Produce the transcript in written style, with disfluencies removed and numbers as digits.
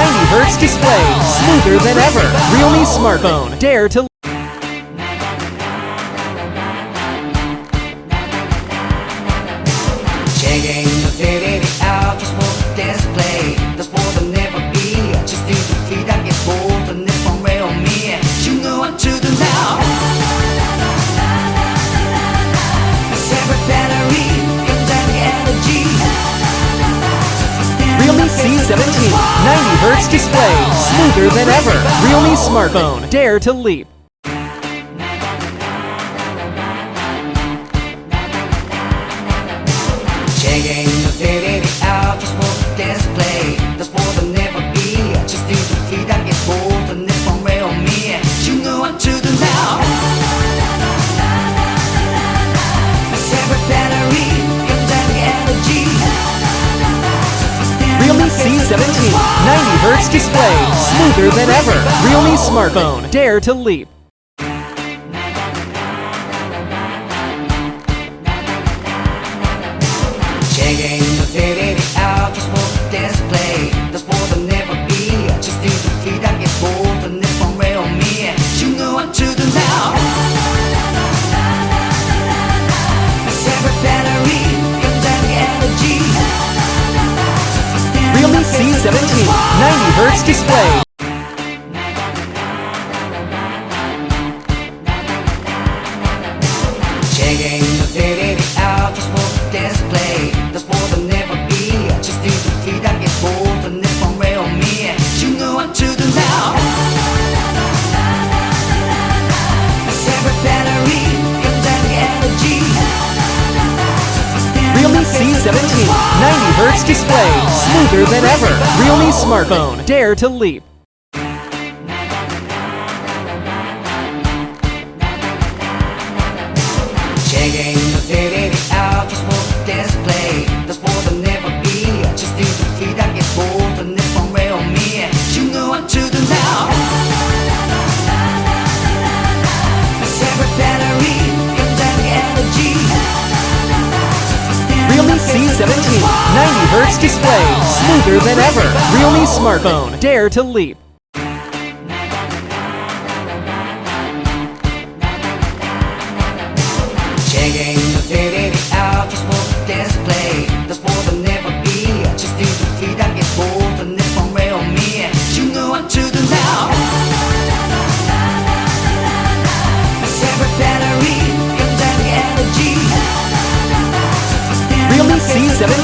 90Hz display, smoother than ever. Realme smartphone, dare to Checking the baby out, just want the display. There's more than ever be. Just need to feed, I get bold, and it's from Realme. You know what to do now. Separate battery, 𝒂𝒄𝒄𝒄 energy. Realme C17, 90Hz display, smoother than ever. Realme smartphone, dare to leap. Checking the baby out, just want the display. There's more than ever be. Just need to feed, I get bold, and it's from Realme. You know what to do now. Separate battery, 𝒂𝒄𝒄𝒄 energy. Realme C17, 90Hz display, smoother than ever. Realme smartphone, dare to leap. Checking the baby out, just want the display. There's more than ever be. Just need to feed, I get bold, and it's from Realme. You know what to do now. Separate battery, 𝒂𝒄𝒄𝒄 energy. Realme C17, 90Hz display. Checking the baby out, just want the display. There's more than ever be. Just need to feed, I get bold, and it's from Realme. You know what to do now. Separate battery, 𝒂𝒄𝒄𝒄 energy. Realme C17, 90Hz display, smoother than ever. Realme smartphone, dare to leap. Checking the baby out, just want the display. There's more than ever be. Just need to feed, I get bold, and it's from Realme. You know what to do now. Separate battery, 𝒂𝒄𝒄𝒄 energy. Realme C17, 90Hz display, smoother than ever. Realme smartphone, dare to leap. Checking the baby out, just want the display. There's more than ever be. Just need to feed, I get bold, and it's from Realme. You know what to do now. Separate battery, 𝒂𝒄𝒄𝒄 energy. Realme C17,